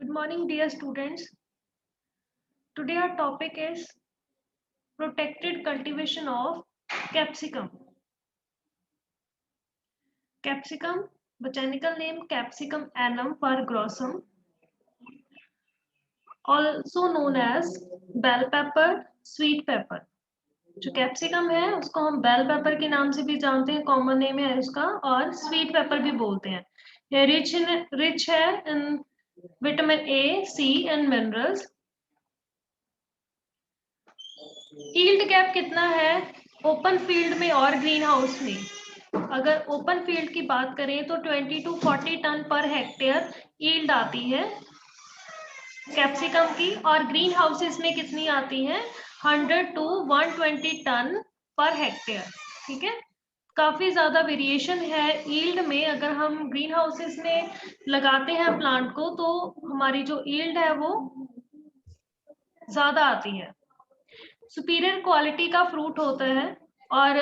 Good morning, dear students. Today our topic is protected cultivation of capsicum. Capsicum, botanical name Capsicum annum fergrosum, also known as bell pepper, sweet pepper. जो capsicum है उसको हम bell pepper के नाम से भी जानते हैं, कॉमन नेम है उसका, और स्वीट पेपर भी बोलते हैं। ये रिच है in vitamin A, C and minerals. Yield gap कितना है ओपन फील्ड में और ग्रीन हाउस में? अगर ओपन फील्ड की बात करें तो 20 to 40 ton per hectare yield आती है कैप्सिकम की, और ग्रीन हाउसेस में कितनी आती है? 100 to 120 टन पर हेक्टेयर। ठीक है, काफी ज्यादा वेरिएशन है यील्ड में। अगर हम ग्रीन हाउसेस में लगाते हैं प्लांट को तो हमारी जो यील्ड है वो ज्यादा आती है। सुपीरियर क्वालिटी का फ्रूट होता है और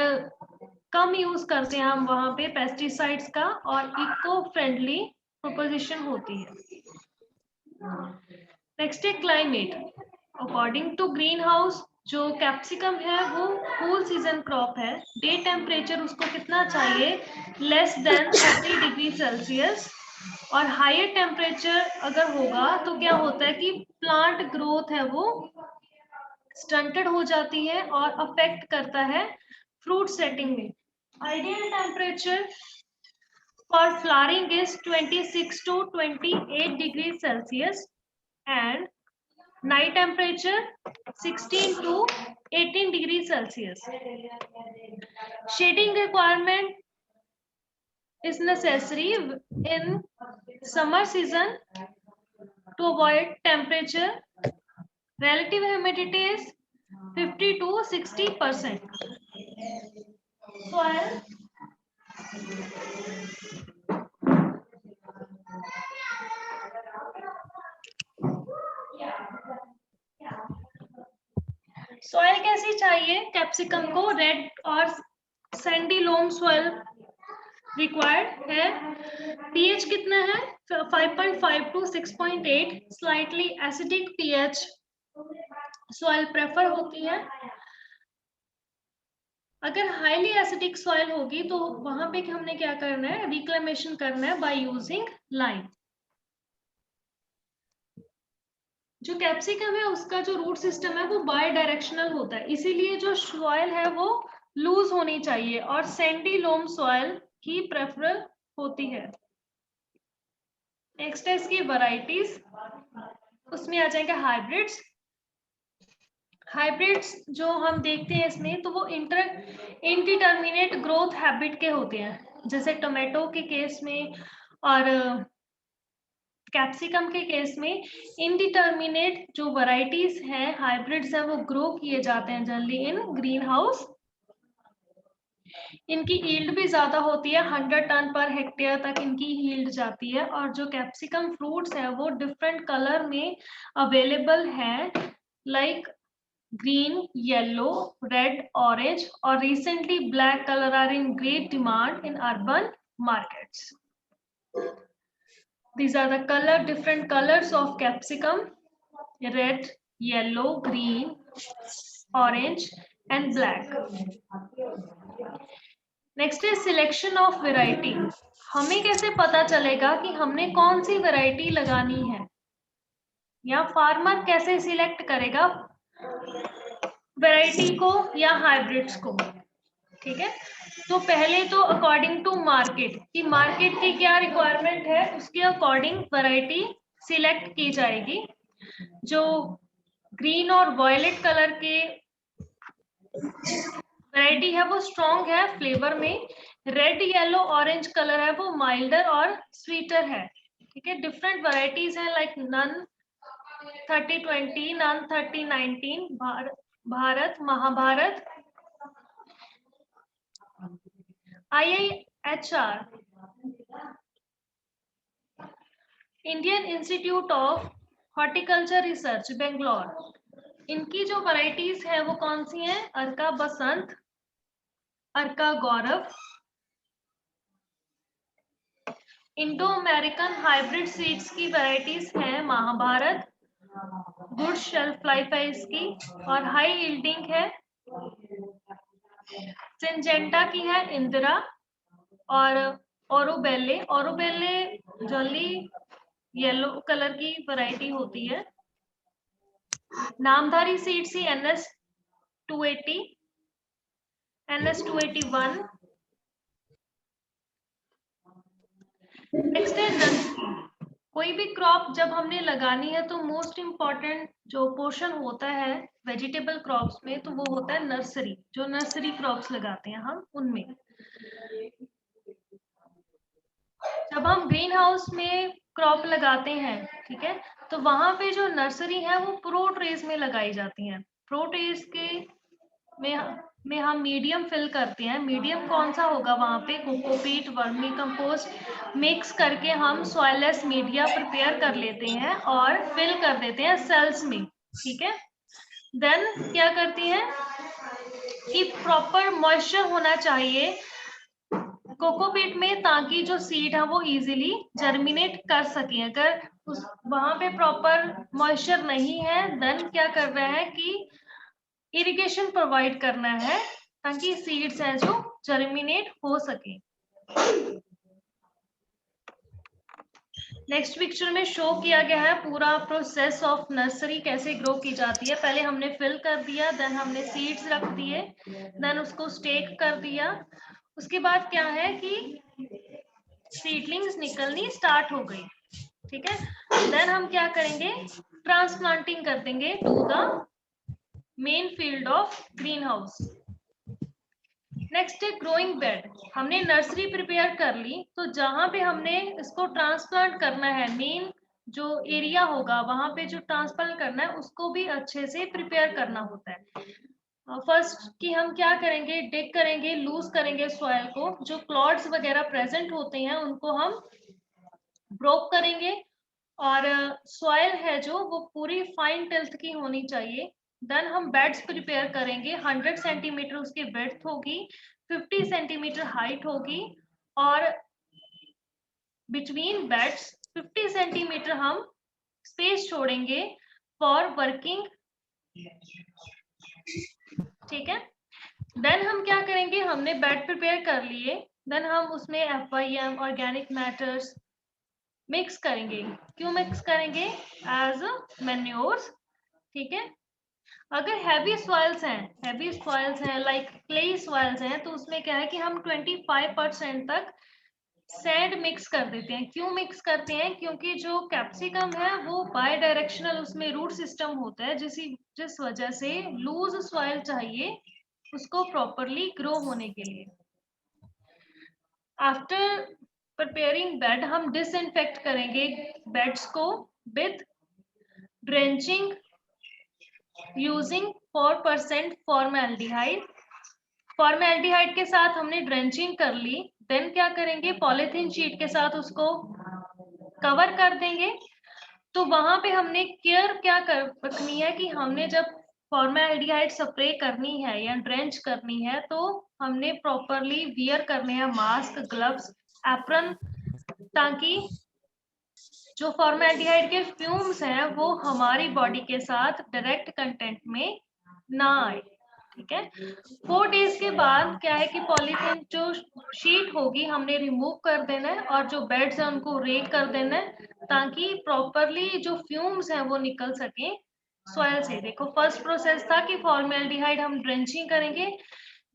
कम यूज करते हैं हम वहां पे पेस्टिसाइड्स का, और इको फ्रेंडली प्रोपोजिशन होती है। नेक्स्ट है climate. According to greenhouse जो कैप्सिकम है वो कूल सीजन क्रॉप है। डे टेम्परेचर उसको कितना चाहिए? Less than 30 degree celsius. और हायर टेम्परेचर अगर होगा तो क्या होता है कि प्लांट ग्रोथ है वो स्टंटेड हो जाती है और अफेक्ट करता है फ्रूट सेटिंग में। Ideal temperature for flowering is 26 to 28 degree celsius and night temperature 16 to 18 degree celsius. Shading requirement is necessary in summer season to avoid temperature. Relative humidity is 50 to 60%. Soil soil कैसी चाहिए capsicum को? Red और Sandy लोम soil required है। PH कितना है? 5.5 to 6.8। Slightly acidic pH soil prefer होती है। अगर हाईली एसिडिक सॉइल होगी तो वहां पे हमने क्या करना है? रिक्लेमेशन करना है बाय यूजिंग लाइम। जो कैप्सिकम है उसका जो रूट सिस्टम है वो बाय डायरेक्शनल होता है, इसीलिए जो सॉइल है वो लूज होनी चाहिए और सैंडी लोम सॉइल ही प्रेफर होती है। नेक्स्ट है इसकी वैरायटीज, उसमें आ जाएंगे हाइब्रिड्स। हाइब्रिड्स जो हम देखते हैं इसमें तो वो इनडिटर्मिनेट ग्रोथ हैबिट के होते हैं, जैसे टोमेटो के केस में और कैप्सिकम के केस में इनडिटर्मिनेट जो वैरायटीज हैं, हाइब्रिड्स हैं, वो ग्रो किए जाते हैं जनरली इन ग्रीन हाउस। इनकी यील्ड भी ज्यादा होती है, 100 टन पर हेक्टेयर तक इनकी यील्ड जाती है। और जो कैप्सिकम फ्रूट्स है वो डिफरेंट कलर में अवेलेबल है, like green, yellow, red, orange, or recently black color are in great demand in urban markets. These are the different colors of capsicum: red, yellow, green, orange, and black. Next is selection of variety. हमें कैसे पता चलेगा कि हमने कौन सी variety लगानी है, या फार्मर कैसे सिलेक्ट करेगा वैरायटी को या हाइब्रिड्स को? ठीक है, तो पहले तो अकॉर्डिंग टू मार्केट की मार्केट की क्या रिक्वायरमेंट है उसके अकॉर्डिंग वैरायटी सिलेक्ट की जाएगी। जो ग्रीन और वॉयलेट कलर के वैरायटी है वो स्ट्रॉन्ग है फ्लेवर में। रेड, येलो, ऑरेंज कलर है वो माइल्डर और स्वीटर है। ठीक है, डिफरेंट वैरायटीज है लाइक नन 30-20, नन 30-19, Bharat, Mahabharat, IIHR, Indian Institute of Horticulture Research, Bangalore. इनकी जो वैरायटीज है वो कौन सी हैं? Arka Basant, Arka Gaurav, Indo American hybrid seeds की वैरायटीज हैं महाभारत, गुड शेल्फ लाइफ है इसकी और हाई यील्डिंग है। सिंजेंटा की है इंदिरा और ओरोबेले। ओरोबेले जल्दी येलो कलर की वैरायटी होती है। नामधारी सीड्स ही NS 280, NS 281। नेक्स्ट है नर्सरी। कोई भी क्रॉप जब हमने लगानी है तो मोस्ट इम्पॉर्टेंट जो पोर्शन होता है वेजिटेबल क्रॉप्स में तो वो होता है नर्सरी। जो नर्सरी क्रॉप्स लगाते हैं हम उनमें, जब हम ग्रीन हाउस में क्रॉप लगाते हैं, ठीक है, तो वहां पे जो नर्सरी है वो प्रो ट्रेस में लगाई जाती है। प्रो ट्रेस के में हम मीडियम फिल करते हैं। मीडियम कौन सा होगा वहां पे? कोकोपीट, वर्मी कंपोस्ट मिक्स करके हम सॉइललेस मीडिया प्रिपेयर कर लेते हैं और फिल कर देते हैं सेल्स में, ठीक है। देन क्या करती हैं कि प्रॉपर मॉइस्चर होना चाहिए कोकोपीट में ताकि जो सीड है वो इजीली जर्मिनेट कर सके। अगर उस वहां पे प्रॉपर मॉइस्चर नहीं है देन क्या कर रहा है कि इरिगेशन प्रोवाइड करना है ताकि सीड्स हैं जो जर्मिनेट हो सके। नेक्स्ट पिक्चर में शो किया गया है पूरा प्रोसेस ऑफ नर्सरी कैसे ग्रो की जाती है। पहले हमने फिल कर दिया, देन हमने सीड्स रख दिए, देन उसको स्टेक कर दिया। उसके बाद क्या है कि सीडलिंग्स निकलनी स्टार्ट हो गई, ठीक है। देन हम क्या करेंगे, ट्रांसप्लांटिंग कर देंगे to the main field of greenhouse. Next है ग्रोइंग बेड। हमने नर्सरी प्रिपेयर कर ली, तो जहां पे हमने इसको ट्रांसप्लांट करना है, मेन जो एरिया होगा वहां पे जो ट्रांसप्लांट करना है उसको भी अच्छे से प्रिपेयर करना होता है। फर्स्ट कि हम क्या करेंगे, डिग करेंगे, लूज करेंगे सॉइल को। जो क्लॉड्स वगैरह प्रेजेंट होते हैं उनको हम ब्रोक करेंगे और सॉइल है जो वो पूरी फाइन टिल्थ की होनी चाहिए। देन हम बेड्स प्रिपेयर करेंगे। 100 सेंटीमीटर उसकी ब्रेड्थ होगी, 50 सेंटीमीटर हाइट होगी और बिटवीन बेड्स 50 सेंटीमीटर हम स्पेस छोड़ेंगे फॉर वर्किंग, ठीक है। देन हम क्या करेंगे, हमने बेड प्रिपेयर कर लिए, देन हम उसमें FYM ऑर्गेनिक मैटर्स मिक्स करेंगे। क्यों मिक्स करेंगे? एज मैन्योर्स, ठीक है। अगर हैवी सॉइल्स हैं लाइक क्लेई सॉइल्स हैं तो उसमें क्या है कि हम 25% तक सैंड मिक्स कर देते हैं। क्यों मिक्स करते हैं? क्योंकि जो कैप्सिकम है वो बाय डायरेक्शनल उसमें रूट सिस्टम होता है, जिस वजह से लूज सॉइल चाहिए उसको प्रॉपरली ग्रो होने के लिए। आफ्टर प्रिपेयरिंग बेड हम डिसइंफेक्ट करेंगे बेड्स को with drenching using 4% formaldehyde. Formaldehyde के साथ हमने ड्रेंचिंग कर ली, देन क्या करेंगे, पॉलीथीन शीट के साथ उसको कवर कर देंगे। तो वहां पे हमने केयर क्या रखनी है कि हमने जब फॉर्मल्डिहाइड स्प्रे करनी है या ड्रेंच करनी है तो हमने प्रॉपरली वियर करने हैं मास्क, ग्लव्स, एप्रन, ताकि जो फॉर्मल्डिहाइड के फ्यूम्स हैं वो हमारी बॉडी के साथ डायरेक्ट कंटेंट में ना आए, ठीक है। 4 डेज के बाद क्या है कि पॉलीथीन जो शीट होगी हमने रिमूव कर देना है और जो बेड्स हैं उनको रेक कर देना है ताकि प्रॉपरली जो फ्यूम्स हैं वो निकल सके सॉइल से। देखो फर्स्ट प्रोसेस था कि फॉर्मल्डिहाइड हम ड्रेंचिंग करेंगे।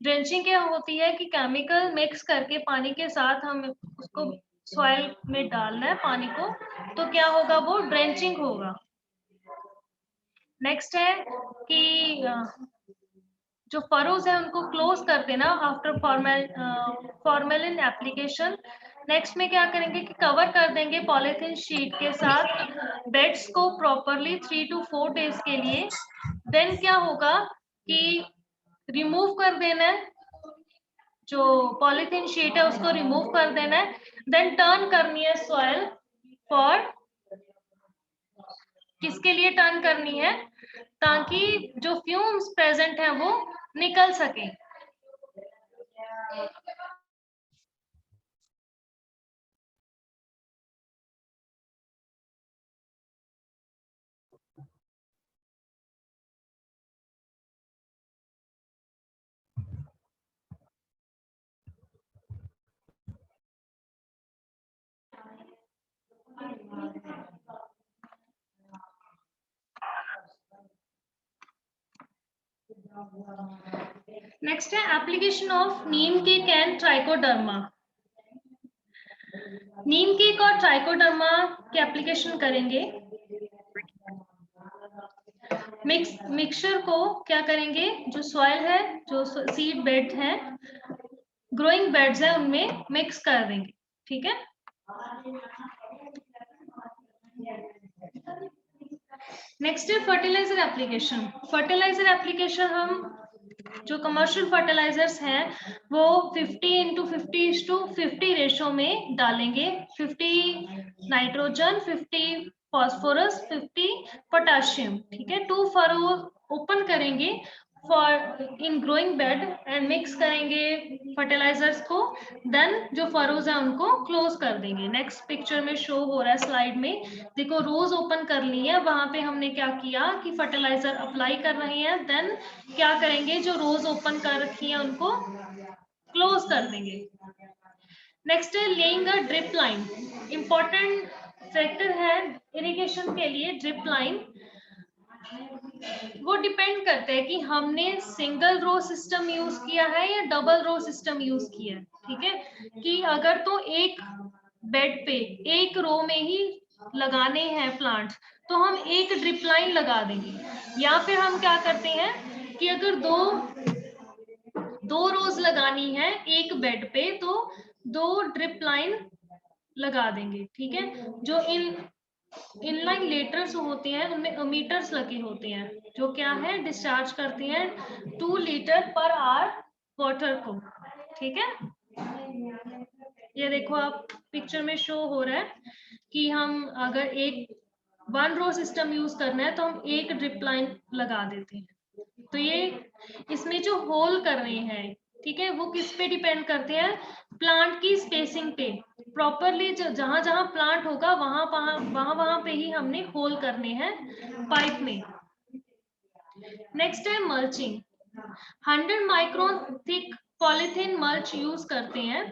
ड्रेंचिंग क्या होती है कि केमिकल मिक्स करके पानी के साथ हम उसको सॉइल में डालना है पानी को, तो क्या होगा, वो ड्रेंचिंग होगा। नेक्स्ट है कि जो फरोज है उनको क्लोज कर देना आफ्टर फॉर्मेलिन एप्लीकेशन। नेक्स्ट में क्या करेंगे कि कवर कर देंगे पॉलीथीन शीट के साथ बेड्स को प्रॉपरली 3 to 4 डेज के लिए। देन क्या होगा कि रिमूव कर देना है, जो पॉलीथीन शीट है उसको रिमूव कर देना है। देन टर्न करनी है सॉइल फॉर, किसके लिए टर्न करनी है? ताकि जो फ्यूम्स प्रेजेंट हैं वो निकल सके। नेक्स्ट है application of Neem cake and trichoderma. Neem cake और ट्राइकोडर्मा के एप्लीकेशन करेंगे। मिक्सचर को क्या करेंगे, जो सॉइल है, जो सीड बेड है, ग्रोइंग बेड्स है, उनमें मिक्स कर देंगे। ठीक है। नेक्स्ट है फर्टिलाइजर एप्लीकेशन। फर्टिलाइजर एप्लीकेशन हम जो कमर्शियल फर्टिलाइजर्स हैं वो 50:50:50 रेशो में डालेंगे। 50 नाइट्रोजन, 50 फॉस्फोरस, 50 पोटाशियम। ठीक है। 2 फरो ओपन करेंगे for in growing bed and mix करेंगे फर्टिलाइजर्स को। देन जो फरोज है उनको क्लोज कर देंगे। नेक्स्ट पिक्चर में शो हो रहा है स्लाइड में, देखो रोज ओपन कर ली है, वहां पे हमने क्या किया कि फर्टिलाइजर अप्लाई कर रहे हैं। देन क्या करेंगे, जो रोज ओपन कर रखी है उनको क्लोज कर देंगे। नेक्स्ट है लेइंग अ ड्रिप लाइन। इंपॉर्टेंट फैक्टर है इरिगेशन के लिए ड्रिप लाइन। वो डिपेंड करता है कि हमने सिंगल रो सिस्टम यूज किया है या डबल रो सिस्टम यूज किया है। ठीक है। कि अगर तो एक बेड पे एक रो में ही लगाने हैं प्लांट तो हम एक ड्रिप लाइन लगा देंगे, या फिर हम क्या करते हैं कि अगर दो रोज लगानी है एक बेड पे तो 2 ड्रिप लाइन लगा देंगे। ठीक है। जो इनलाइन लेटर्स होते हैं उनमें अमीटर्स लगे होते हैं, जो क्या है डिस्चार्ज करते हैं 2 लीटर पर आवर वाटर को। ठीक है। ये देखो आप पिक्चर में शो हो रहा है कि हम अगर एक 1 रो सिस्टम यूज करना है तो हम एक ड्रिप लाइन लगा देते हैं। तो ये इसमें जो होल कर रहे हैं, ठीक है, वो किस पे डिपेंड करते हैं, प्लांट की स्पेसिंग पे। प्रॉपरली जहां जहां प्लांट होगा वहां पे ही हमने होल करने हैं पाइप में। नेक्स्ट है mulching. 100 micron thick polythene mulch use करते हैं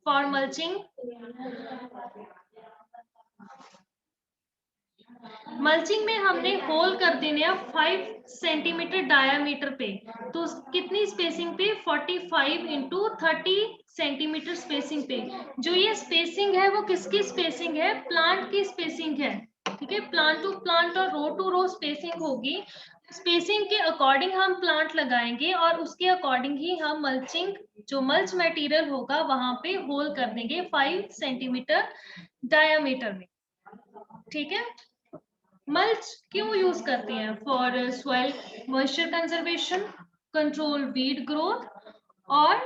फॉर मल्चिंग। मल्चिंग में हमने होल कर देने हैं 5 सेंटीमीटर डायामीटर पे। तो कितनी स्पेसिंग पे, 45 × 30 सेंटीमीटर स्पेसिंग पे। जो ये स्पेसिंग है वो किसकी स्पेसिंग है, प्लांट की स्पेसिंग है। ठीक है। प्लांट टू प्लांट और रो टू रो स्पेसिंग होगी। स्पेसिंग के अकॉर्डिंग हम प्लांट लगाएंगे और उसके अकॉर्डिंग ही हम मल्चिंग, जो मल्च मटेरियल होगा वहां पे होल कर देंगे 5 सेंटीमीटर डायामीटर में। ठीक है। मल्च क्यों यूज करते हैं, for soil moisture conservation, control weed growth, और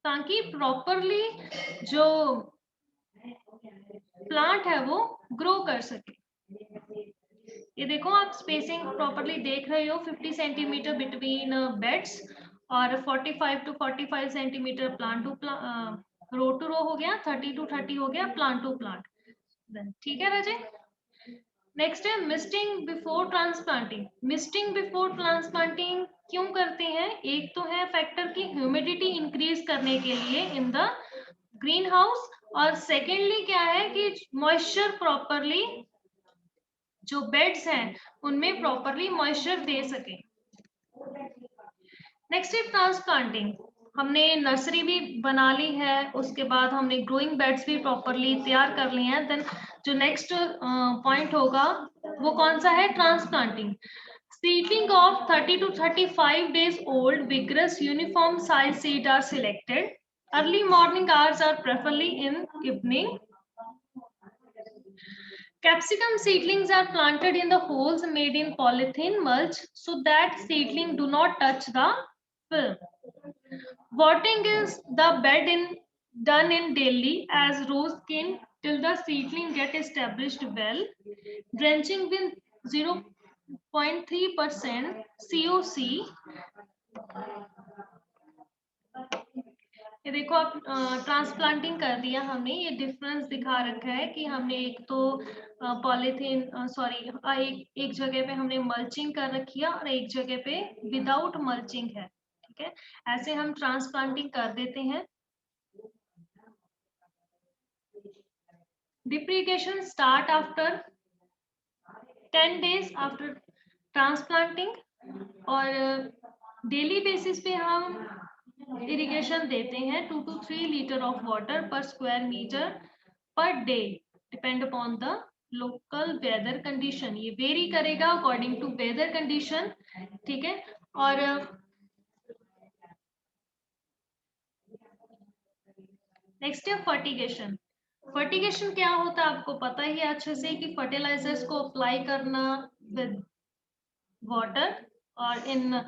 ताकि प्रॉपरली जो प्लांट है वो ग्रो कर सके। ये देखो आप स्पेसिंग प्रॉपरली देख रहे हो, 50 सेंटीमीटर बिटवीन बेड्स और 45 centimetre plant to row to row हो गया, 30 हो गया प्लांट टू प्लांट। ठीक है राजे। नेक्स्ट है misting before transplanting. Misting before transplanting क्यों करते हैं, एक तो है फैक्टर की ह्यूमिडिटी इंक्रीज करने के लिए इन द ग्रीन हाउस, और सेकेंडली क्या है कि मॉइस्चर प्रॉपरली जो बेड्स हैं उनमें प्रॉपरली मॉइस्चर दे सके। नेक्स्ट है ट्रांसप्लांटिंग। हमने नर्सरी भी बना ली है, उसके बाद हमने ग्रोइंग बेड्स भी प्रॉपरली तैयार कर लिए हैं। देन जो नेक्स्ट पॉइंट होगा वो कौन सा है, transplanting. Seedling of 30 to 35 days old vigorous uniform size seed are selected. Early morning hours are preferably in evening. Capsicum seedlings are planted in the holes made in polythene mulch so that seedling do not touch the film. Watering is the bed done in daily as rows skin till the seedling get established well. Drenching with 0.3% COC। ये देखो आप transplanting कर दिया हमने, ये difference दिखा रखा है कि हमने एक तो पॉलीथीन एक जगह पे हमने मल्चिंग कर रखी है और एक जगह पे विदाउट मल्चिंग है। ठीक है। ऐसे हम ट्रांसप्लांटिंग कर देते हैं। Drip irrigation start after 10 days after transplanting, और डेली बेसिस पे हम इरिगेशन देते हैं 2 to 3 litre of water per square metre per day, depend upon the local weather condition. ये वेरी करेगा अकॉर्डिंग टू वेदर कंडीशन, ठीक है। और नेक्स्ट है फर्टिगेशन। फर्टिगेशन क्या होता है आपको पता ही है अच्छे से कि फर्टिलाइजर्स को अप्लाई करना विद वाटर, और इन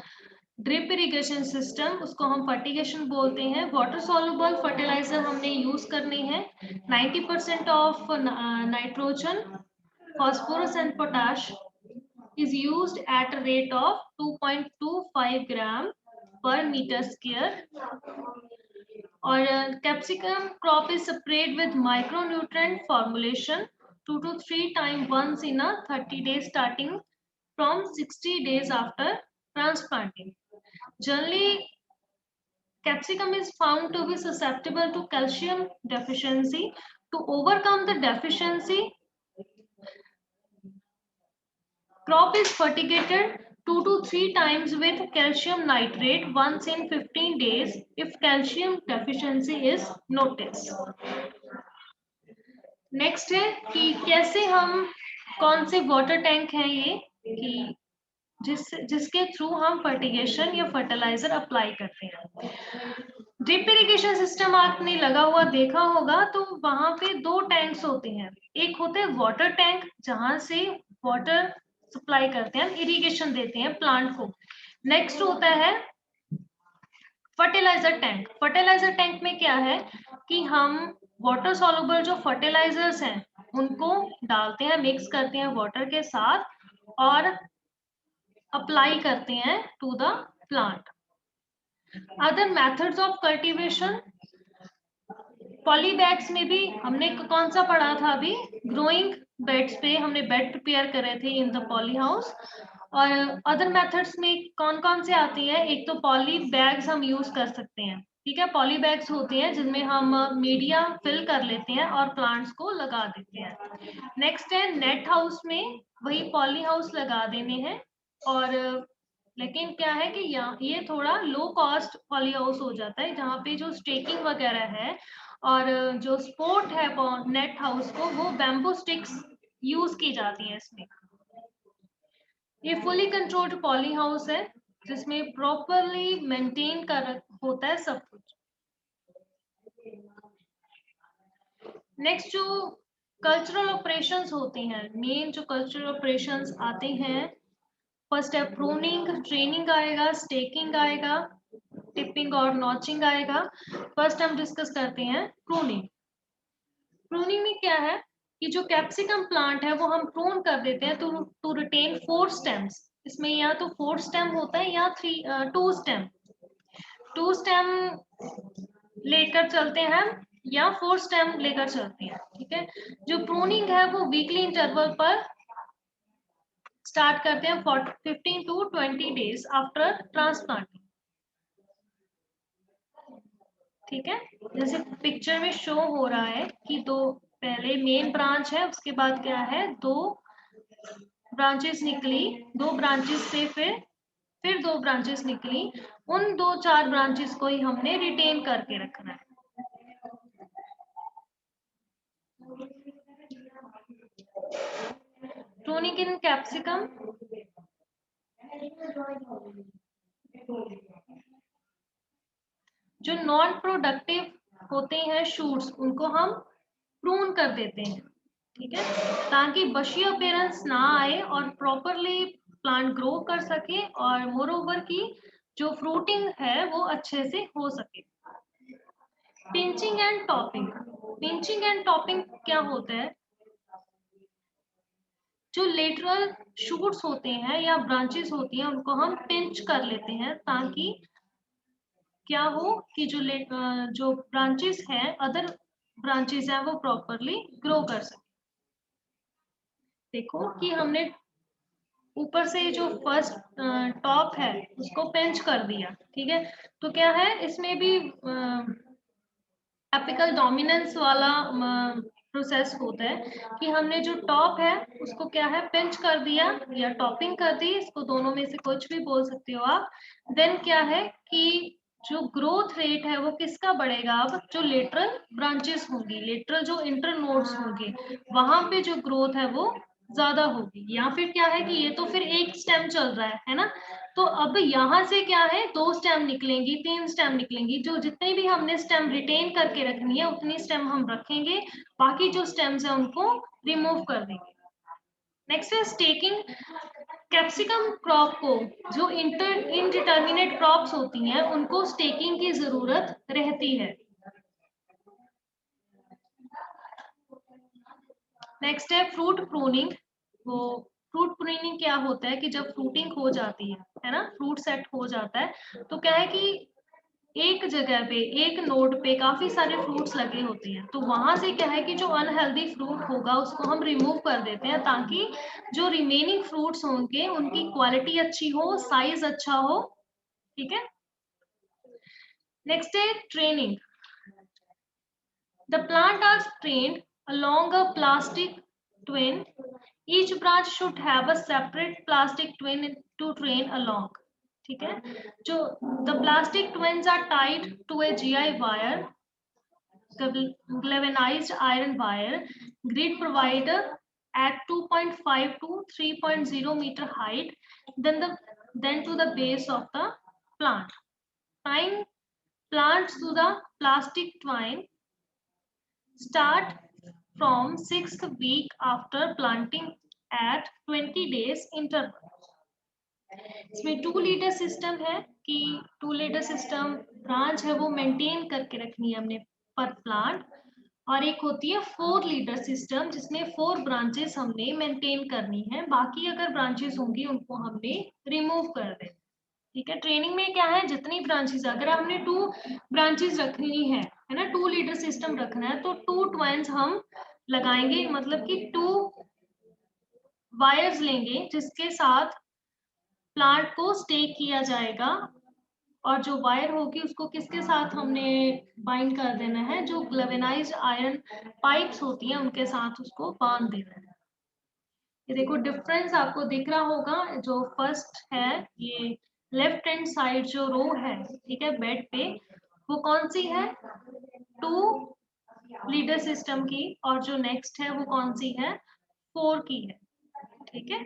ड्रिप इरिगेशन सिस्टम उसको हम फर्टिगेशन बोलते हैं। वाटर सॉल्युबल फर्टिलाइजर हमने यूज करने हैं। 90% of nitrogen, phosphorus and potash is used at a rate of 2.25 gram per meter square. और capsicum crop is sprayed with micronutrient formulation 2 to 3 times once in a 30 days starting from 60 days after transplanting. Generally, capsicum is found to be susceptible to calcium deficiency. To overcome the deficiency, crop is fertigated 2 to 3 times with calcium nitrate once in 15 days if calcium deficiency is noticed. Next है कि कैसे हम, कौन से water tank हैं ये कि जिसके थ्रू हम फर्टिगेशन या फर्टिलाइजर अप्लाई करते हैं। ड्रिप इरिगेशन सिस्टम आपने लगा हुआ देखा होगा, तो वहां पे 2 टैंक्स होते हैं। एक होते हैं वाटर टैंक जहां से वाटर सप्लाई करते हैं, इरिगेशन देते हैं प्लांट को। नेक्स्ट होता है फर्टिलाइजर टैंक। फर्टिलाइजर टैंक में क्या है कि हम वाटर सॉल्युबल जो फर्टिलाइजर्स हैं उनको डालते हैं, मिक्स करते हैं वाटर के साथ और अप्लाई करते हैं to the plant. Other methods of cultivation, poly bags में भी हमने कौन सा पढ़ा था अभी, ग्रोइंग बेड्स पे हमने बेड प्रिपेयर करे थे इन द पॉली हाउस। और अदर मेथड्स में कौन कौन से आती हैं, एक तो पॉली बैग्स हम यूज कर सकते हैं, ठीक है। पॉली बैग्स होते हैं जिनमें हम मीडिया फिल कर लेते हैं और प्लांट्स को लगा देते हैं। नेक्स्ट है नेट हाउस में वही पॉली हाउस लगा देने हैं, और लेकिन क्या है कि ये थोड़ा लो कॉस्ट पॉली हाउस हो जाता है जहाँ पे जो स्टेकिंग वगैरह है और जो सपोर्ट है नेट हाउस को वो बैम्बू स्टिक्स यूज की जाती है इसमें। ये फुली कंट्रोल्ड पॉली हाउस है जिसमें प्रॉपरली मेंटेन कर होता है सब कुछ। नेक्स्ट जो कल्चरल ऑपरेशंस होते हैं, मेन जो कल्चरल ऑपरेशंस आते हैं, फर्स्ट है प्रूनिंग, ट्रेनिंग आएगा, स्टेकिंग आएगा, टिपिंग और नॉचिंग आएगा। फर्स्ट हम डिस्कस करते हैं प्रूनिंग। प्रूनिंग में क्या है कि जो कैप्सिकम प्लांट है वो हम प्रून कर देते हैं टू रिटेन 4 स्टेम्स। इसमें या तो 4 स्टेम होता है या 2 स्टेम। 2 स्टेम लेकर चलते हैं या 4 स्टेम लेकर चलते हैं, ठीक है। जो प्रूनिंग है वो वीकली इंटरवल पर स्टार्ट करते हैं 15 to 20 डेज आफ्टर ट्रांसप्लांटिंग, ठीक है। जैसे पिक्चर में शो हो रहा है कि दो पहले मेन ब्रांच है, उसके बाद क्या है 2 ब्रांचेस निकली, 2 ब्रांचेस से फिर 2 ब्रांचेस निकली। उन 2-4 ब्रांचेस को ही हमने रिटेन करके रखना है। प्रूनिंग इन कैप्सिकम, जो नॉन प्रोडक्टिव होते हैं शूट्स उनको हम प्रून कर देते हैं, ठीक है, ताकि बशी अपीयरेंस ना आए और प्रॉपरली प्लांट ग्रो कर सके और मोर ओवर की जो फ्रूटिंग है वो अच्छे से हो सके। Pinching and topping. Pinching and topping क्या होता है, जो लेटरल शूट्स होते हैं या ब्रांचेस होती हैं उनको हम पिंच कर लेते हैं ताकि क्या हो कि जो ब्रांचेस हैं, अदर ब्रांचेस हैं, वो प्रॉपरली ग्रो कर सके। देखो कि हमने ऊपर से जो फर्स्ट टॉप है उसको पिंच कर दिया, ठीक है। तो क्या है इसमें भी एपिकल डोमिनेंस वाला प्रोसेस होता है कि हमने जो टॉप है उसको क्या है पिंच कर दिया या टॉपिंग कर दी, इसको दोनों में से कुछ भी बोल सकते हो आप। देन क्या है कि जो ग्रोथ रेट है वो किसका बढ़ेगा, अब जो लेटरल ब्रांचेस होंगी, लेटरल जो इंटर नोड्स होंगे वहां पे जो ग्रोथ है वो ज्यादा होगी। या फिर क्या है कि ये तो फिर एक स्टेम चल रहा है ना, तो अब यहाँ से क्या है 2 स्टेम निकलेंगी, 3 स्टेम निकलेंगी, जो जितने भी हमने स्टेम रिटेन करके रखनी है उतनी स्टेम हम रखेंगे, बाकी जो स्टेम्स है उनको रिमूव कर देंगे। नेक्स्ट है स्टेकिंग। कैप्सिकम क्रॉप को जो इनडिटर्मिनेट क्रॉप्स होती हैं उनको स्टेकिंग की जरूरत रहती है। नेक्स्ट है फ्रूट प्रूनिंग। वो फ्रूट प्रूनिंग क्या होता है कि जब फ्रूटिंग हो जाती है ना, फ्रूट सेट हो जाता है, तो क्या है कि एक जगह पे एक नोड पे काफी सारे फ्रूट्स लगे होते हैं, तो वहां से क्या है कि जो अनहेल्दी फ्रूट होगा उसको हम रिमूव कर देते हैं ताकि जो रिमेनिंग फ्रूट्स होंगे उनकी क्वालिटी अच्छी हो, साइज अच्छा हो। ठीक है। नेक्स्ट है training. The plant are trained along a plastic twin. Each branch should have a separate plastic twin to train along. ठीक है। जो the plastic twins are tied to a GI wire, galvanized iron wire, grid provider at 2.5 to 3.0 meter height, then to the base of the plant. Tying plants to the plastic twine start from 6th week after planting at 20 days interval. इसमें 2 leader system है कि 2 leader system branch है वो maintain करके रखनी है हमने पर प्लांट, और एक होती है 4 लीडर सिस्टम जिसमें 4 ब्रांचेस हमने मेंटेन करनी है, बाकी अगर ब्रांचेस होंगी उनको हमने रिमूव कर देना। ठीक है। ट्रेनिंग में क्या है जितनी ब्रांचेस, अगर हमने 2 ब्रांचेस रखनी है ना, 2 लीडर सिस्टम रखना है तो 2 ट्वाइंस हम लगाएंगे, मतलब कि 2 वायर्स लेंगे जिसके साथ प्लांट को स्टेक किया जाएगा, और जो वायर होगी उसको किसके साथ हमने बाइंड कर देना है, जो ग्लेवेनाइज्ड आयरन पाइप्स होती हैं उनके साथ उसको बांध देना है। ये देखो डिफरेंस आपको दिख रहा होगा, जो फर्स्ट है ये लेफ्ट हैंड साइड जो रो है, ठीक है, बेड पे, वो कौन सी है 2 लीडर सिस्टम की, और जो नेक्स्ट है वो कौन सी है 4 की है। ठीक है।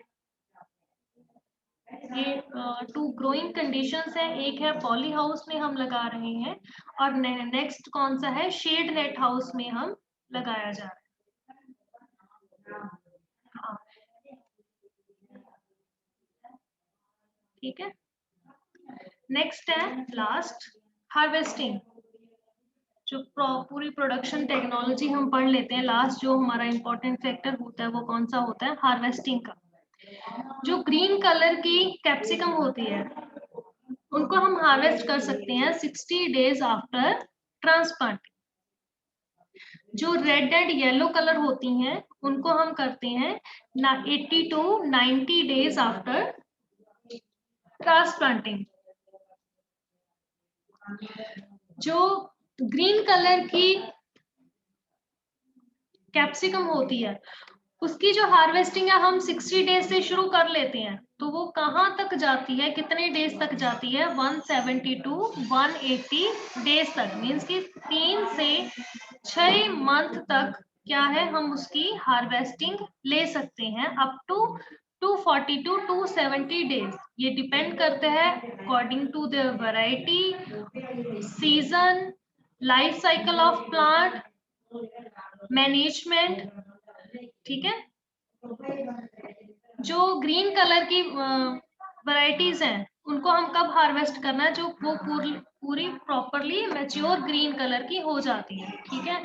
ये 2 ग्रोइंग कंडीशंस है, एक है पॉली हाउस में हम लगा रहे हैं, और नेक्स्ट कौन सा है शेड नेट हाउस में हम लगाया जा रहा है। हाँ, ठीक है। नेक्स्ट है लास्ट हार्वेस्टिंग। जो पूरी प्रोडक्शन टेक्नोलॉजी हम पढ़ लेते हैं, लास्ट जो हमारा इंपॉर्टेंट फैक्टर होता है वो कौन सा होता है हार्वेस्टिंग का। जो ग्रीन कलर की कैप्सिकम होती है उनको हम हार्वेस्ट कर सकते हैं 60 डेज आफ्टर ट्रांसप्लांट। जो रेड एंड येलो कलर होती हैं उनको हम करते हैं 80 टू 90 डेज आफ्टर ट्रांसप्लांटिंग। जो ग्रीन कलर की कैप्सिकम होती है उसकी जो हार्वेस्टिंग है हम 60 डेज से शुरू कर लेते हैं, तो वो कहाँ तक जाती है, कितने डेज तक जाती है 170 टू 180 डेज तक, मीन्स कि 3 से 6 मंथ तक क्या है हम उसकी हार्वेस्टिंग ले सकते हैं, अप टू 240 टू 270 डेज। ये डिपेंड करता है according to the variety, season, life cycle of plant, management. ठीक है। जो ग्रीन कलर की वैरायटीज हैं उनको हम कब हार्वेस्ट करना है, जो वो पूरी प्रॉपरली मैच्योर ग्रीन कलर की हो जाती है। ठीक है।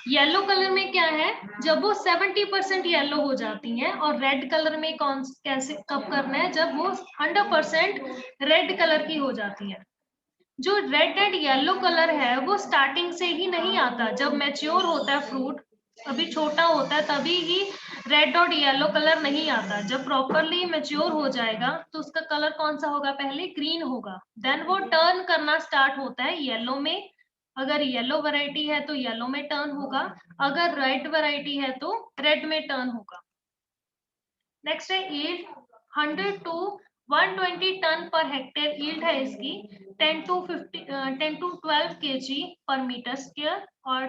येलो कलर में क्या है, जब वो 70% येलो हो जाती हैं, और रेड कलर में कैसे कब करना है, जब वो 100% रेड कलर की हो जाती है। जो रेड एंड येलो कलर है वो स्टार्टिंग से ही नहीं आता, जब मैच्योर होता है फ्रूट, अभी छोटा होता है तभी ही रेड और येलो कलर नहीं आता। जब प्रॉपरली मैच्योर हो जाएगा तो उसका कलर कौन सा होगा, पहले ग्रीन होगा, देन वो टर्न करना स्टार्ट होता है येलो में, अगर येलो वैरायटी है तो येलो में टर्न होगा, अगर रेड वैरायटी है तो रेड में टर्न होगा। नेक्स्ट है yield, 100 to 120 ton per hectare yield है इसकी, 10 टू 12 केजी पर मीटर स्क्वायर और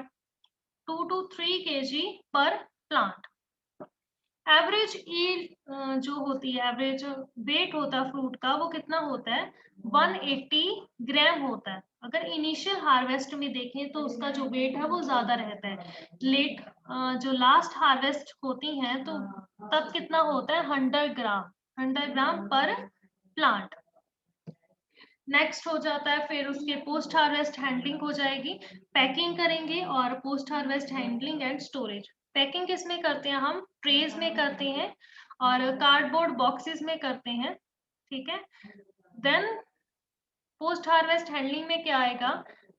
2 टू 3 केजी पर प्लांट। एवरेज यील्ड जो होती है, एवरेज वेट होता है फ्रूट का, वो कितना होता है, 180 ग्राम होता है। अगर इनिशियल हार्वेस्ट में देखें तो उसका जो वेट है वो ज्यादा रहता है। लेट जो लास्ट हार्वेस्ट होती हैं तो तब कितना होता है, 100 ग्राम पर प्लांट। नेक्स्ट हो जाता है फिर उसके पोस्ट हार्वेस्ट हैंडलिंग हो जाएगी, पैकिंग करेंगे और post harvest handling and storage. Packing किस में करते हैं हम, ट्रेज में करते हैं और कार्डबोर्ड बॉक्सेस में करते हैं, ठीक है। देन पोस्ट हार्वेस्ट हैंडलिंग में क्या आएगा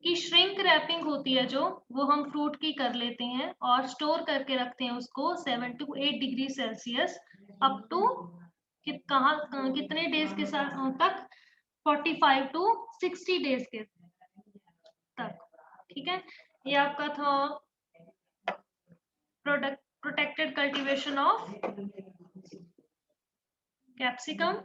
कि श्रिंक रैपिंग होती है जो, वो हम फ्रूट की कर लेते हैं और स्टोर करके रखते हैं उसको 7 to 8 degree celsius up to कितने डेज के साथ तक, 45 टू 60 डेज के तक, ठीक है। ये आपका था प्रोटेक्टेड कल्टीवेशन ऑफ कैप्सिकम।